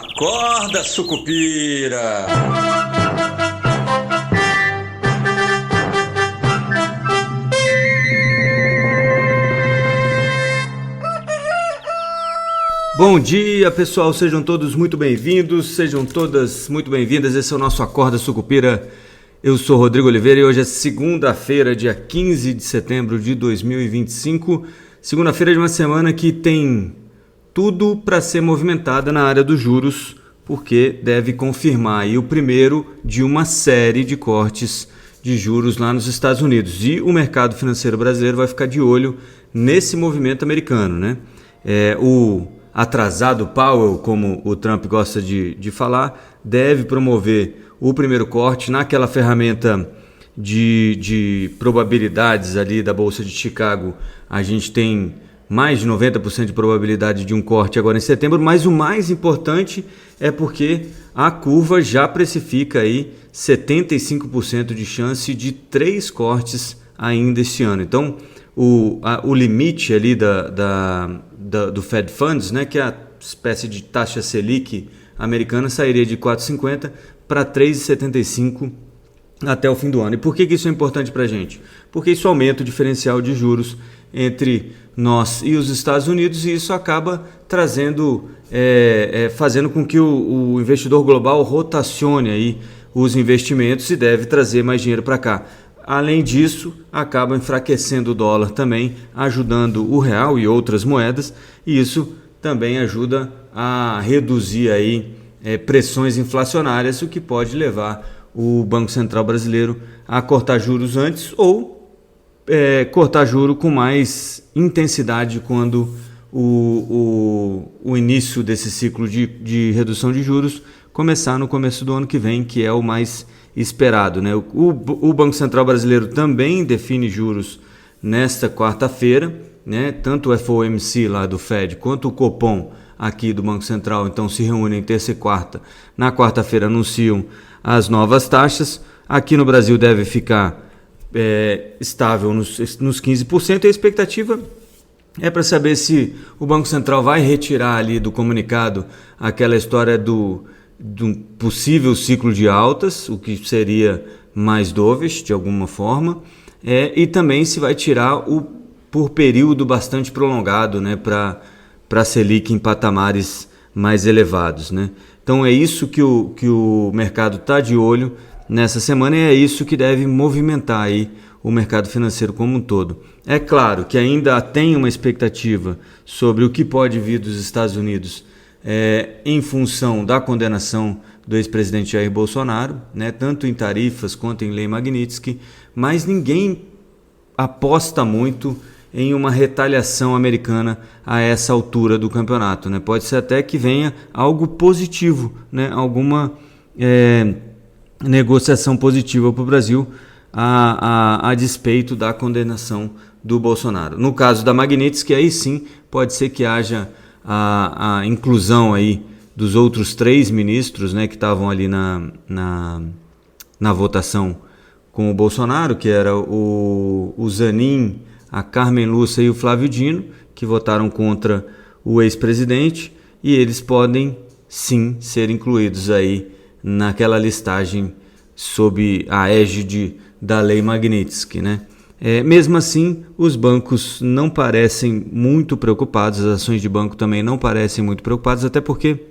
Acorda, sucupira! Bom dia, pessoal, sejam todos muito bem-vindos, sejam todas muito bem-vindas, esse é o nosso Acorda Sucupira. Eu sou Rodrigo Oliveira e hoje é segunda-feira, dia 15 de setembro de 2025, segunda-feira de uma semana que tem tudo para ser movimentada na área dos juros, porque deve confirmar aí o primeiro de uma série de cortes de juros lá nos Estados Unidos. E o mercado financeiro brasileiro vai ficar de olho nesse movimento americano, né? O atrasado Powell, como o Trump gosta de falar, deve promover o primeiro corte naquela ferramenta de probabilidades ali da Bolsa de Chicago. A gente tem mais de 90% de probabilidade de um corte agora em setembro, mas o mais importante é porque a curva já precifica aí 75% de chance de 3 cortes ainda este ano. Então, o limite ali do Fed Funds, né, que é a espécie de taxa Selic americana, sairia de 4,50 para 3,75 até o fim do ano. E por que isso é importante para a gente? Porque isso aumenta o diferencial de juros entre nós e os Estados Unidos, e isso acaba trazendo, fazendo com que o investidor global rotacione aí os investimentos e deve trazer mais dinheiro para cá. Além disso, acaba enfraquecendo o dólar também, ajudando o real e outras moedas, e isso também ajuda a reduzir aí, pressões inflacionárias, o que pode levar o Banco Central brasileiro a cortar juros antes ou cortar juro com mais intensidade quando o início desse ciclo de redução de juros começar no começo do ano que vem, que é o mais esperado, né? O Banco Central brasileiro também define juros nesta quarta-feira, né? Tanto o FOMC lá do Fed quanto o Copom aqui do Banco Central, então se reúnem terça e quarta. Na quarta-feira anunciam as novas taxas. Aqui no Brasil deve ficar estável nos 15%. A expectativa é para saber se o Banco Central vai retirar ali do comunicado aquela história do possível ciclo de altas, o que seria mais dovish de alguma forma, e também se vai tirar por período bastante prolongado, né, para a Selic em patamares mais elevados, né? Então é isso que o mercado está de olho nessa semana e é isso que deve movimentar aí o mercado financeiro como um todo. É claro que ainda tem uma expectativa sobre o que pode vir dos Estados Unidos em função da condenação do ex-presidente Jair Bolsonaro, né, tanto em tarifas quanto em lei Magnitsky, mas ninguém aposta muito em uma retaliação americana a essa altura do campeonato, né? Pode ser até que venha algo positivo, né? Alguma negociação positiva para o Brasil a despeito da condenação do Bolsonaro. No caso da Magnitsky, aí sim pode ser que haja a inclusão aí dos outros 3 ministros, né, que estavam ali na votação com o Bolsonaro, que era o Zanin, a Carmen Lúcia e o Flávio Dino, que votaram contra o ex-presidente, e eles podem sim ser incluídos aí naquela listagem sob a égide da lei Magnitsky, né? Mesmo assim, os bancos não parecem muito preocupados, as ações de banco também não parecem muito preocupadas, até porque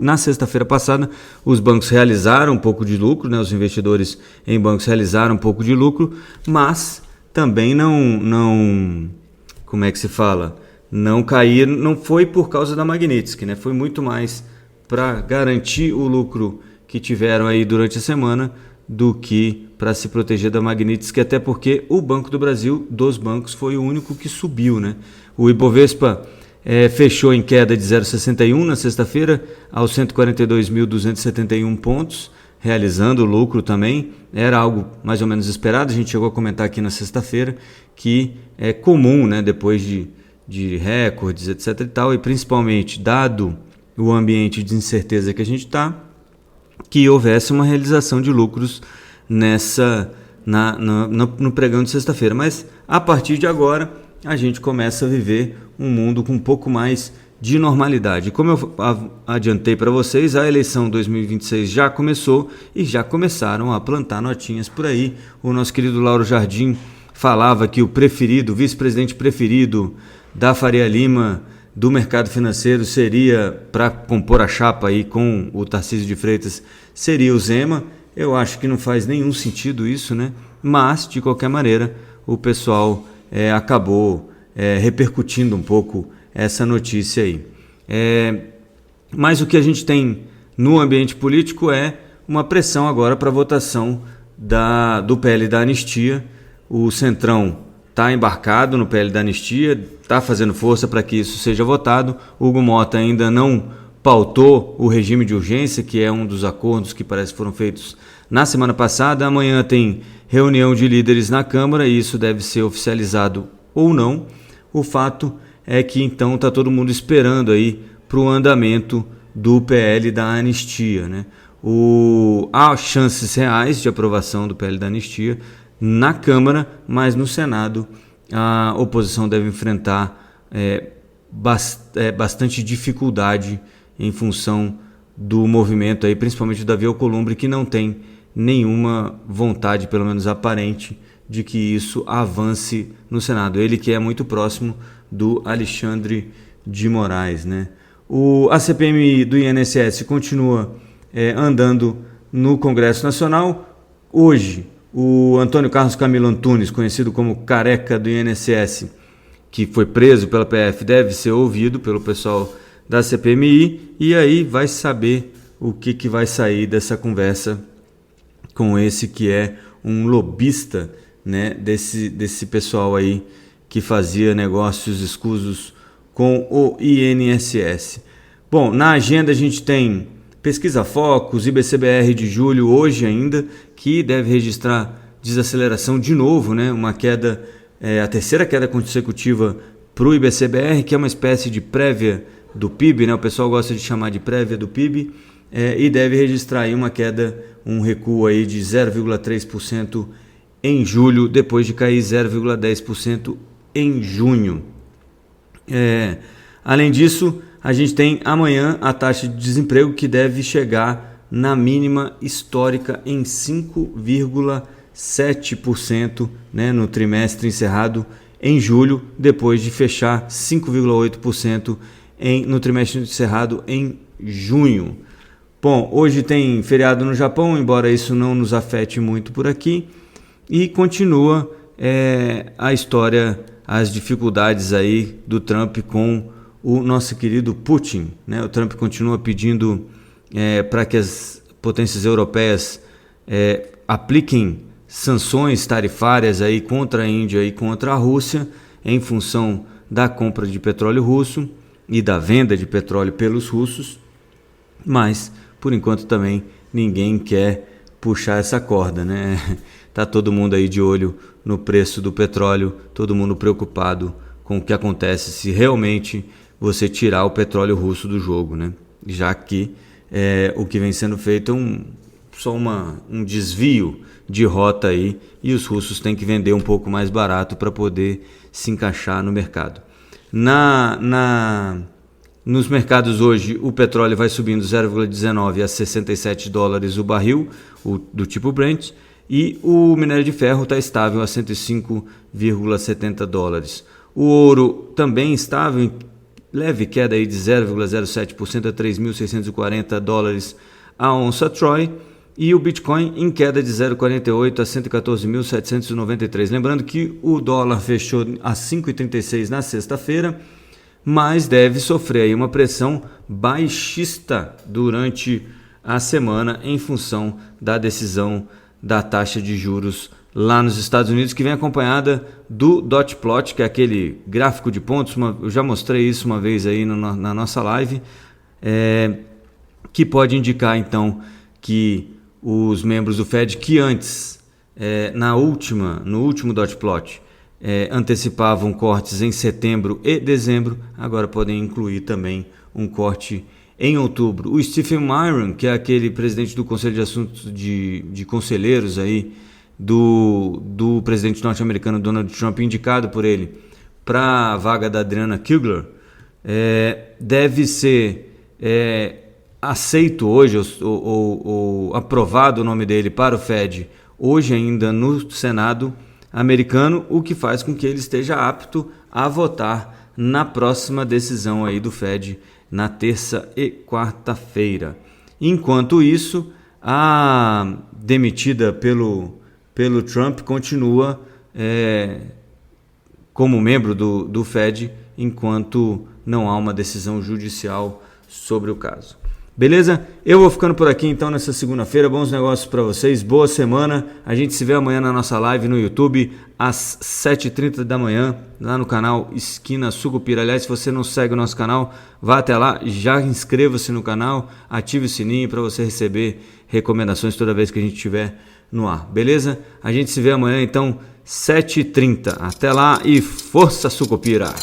na sexta-feira passada os bancos realizaram um pouco de lucro, né? Os investidores em bancos realizaram um pouco de lucro, mas também não como é que se fala? Não caíram, não foi por causa da Magnitsky, né? Foi muito mais para garantir o lucro que tiveram aí durante a semana do que para se proteger da Magnitsky, até porque o Banco do Brasil, dos bancos, foi o único que subiu, né? O Ibovespa fechou em queda de 0,61 na sexta-feira aos 142.271 pontos, realizando lucro também. Era algo mais ou menos esperado, a gente chegou a comentar aqui na sexta-feira que é comum, né, depois de recordes, etc. e tal, e principalmente dado o ambiente de incerteza que a gente está, que houvesse uma realização de lucros no pregão de sexta-feira. Mas a partir de agora a gente começa a viver um mundo com um pouco mais de normalidade. Como eu adiantei para vocês, a eleição 2026 já começou e já começaram a plantar notinhas por aí. O nosso querido Lauro Jardim falava que o vice-presidente preferido da Faria Lima do mercado financeiro seria, para compor a chapa aí com o Tarcísio de Freitas, seria o Zema. Eu acho que não faz nenhum sentido isso, né? Mas, de qualquer maneira, o pessoal acabou repercutindo um pouco essa notícia aí. Mas o que a gente tem no ambiente político é uma pressão agora para a votação do PL da anistia. O Centrão está embarcado no PL da anistia, está fazendo força para que isso seja votado. Hugo Mota ainda não pautou o regime de urgência, que é um dos acordos que parece foram feitos na semana passada. Amanhã tem reunião de líderes na Câmara e isso deve ser oficializado ou não. O fato é que então está todo mundo esperando aí para o andamento do PL da anistia, né? Há chances reais de aprovação do PL da anistia na Câmara, mas no Senado a oposição deve enfrentar bastante dificuldade em função do movimento, aí, principalmente do Davi Alcolumbre, que não tem nenhuma vontade, pelo menos aparente, de que isso avance no Senado. Ele que é muito próximo do Alexandre de Moraes, né? A CPMI do INSS continua andando no Congresso Nacional. Hoje, o Antônio Carlos Camilo Antunes, conhecido como Careca do INSS, que foi preso pela PF, deve ser ouvido pelo pessoal da CPMI e aí vai saber o que vai sair dessa conversa com esse que é um lobista, né, desse pessoal aí que fazia negócios escusos com o INSS. Bom, na agenda a gente tem Pesquisa Focus, IBCBR de julho hoje ainda, que deve registrar desaceleração de novo, né? Uma queda, a terceira queda consecutiva para o IBCBR, que é uma espécie de prévia do PIB, né? O pessoal gosta de chamar de prévia do PIB, e deve registrar aí uma queda, um recuo aí de 0,3% em julho, depois de cair 0,10% em junho. Além disso, a gente tem amanhã a taxa de desemprego que deve chegar na mínima histórica em 5,7%, né, no trimestre encerrado em julho, depois de fechar 5,8% no trimestre encerrado em junho. Bom, hoje tem feriado no Japão, embora isso não nos afete muito por aqui, e continua a história, as dificuldades aí do Trump com o nosso querido Putin, né? O Trump continua pedindo para que as potências europeias apliquem sanções tarifárias aí contra a Índia e contra a Rússia em função da compra de petróleo russo e da venda de petróleo pelos russos, mas por enquanto também ninguém quer puxar essa corda, né? Tá todo mundo aí de olho no preço do petróleo, todo mundo preocupado com o que acontece se realmente você tirar o petróleo russo do jogo, né? Já que o que vem sendo feito é só um desvio de rota aí e os russos têm que vender um pouco mais barato para poder se encaixar no mercado. Nos mercados hoje o petróleo vai subindo 0,19 a 67 dólares o barril, do tipo Brent, e o minério de ferro está estável a 105,70 dólares. O ouro também estável, em leve queda aí de 0,07% a 3.640 dólares a onça Troy, e o Bitcoin em queda de 0,48 a 114.793. Lembrando que o dólar fechou a 5,36 na sexta-feira, mas deve sofrer aí uma pressão baixista durante a semana em função da decisão da taxa de juros lá nos Estados Unidos, que vem acompanhada do dot plot, que é aquele gráfico de pontos. Eu já mostrei isso uma vez aí na nossa live, que pode indicar então que os membros do Fed, que antes, no último dot plot, antecipavam cortes em setembro e dezembro, agora podem incluir também um corte em outubro. O Stephen Miron, que é aquele presidente do Conselho de Assuntos de Conselheiros aí, do presidente norte-americano Donald Trump, indicado por ele para a vaga da Adriana Kugler, deve ser aceito hoje, ou aprovado o nome dele para o Fed, hoje ainda no Senado americano, o que faz com que ele esteja apto a votar na próxima decisão aí do Fed, na terça e quarta-feira. Enquanto isso, a demitida pelo Trump continua como membro do Fed, enquanto não há uma decisão judicial sobre o caso. Beleza? Eu vou ficando por aqui então nessa segunda-feira. Bons negócios para vocês, boa semana. A gente se vê amanhã na nossa live no YouTube às 7h30 da manhã, lá no canal Esquina Sucupira. Aliás, se você não segue o nosso canal, vá até lá, já inscreva-se no canal, ative o sininho para você receber recomendações toda vez que a gente estiver no ar. Beleza? A gente se vê amanhã então 7h30. Até lá e força Sucupira!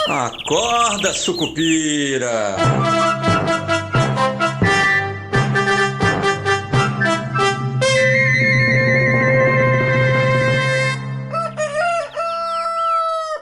Acorda, Sucupira!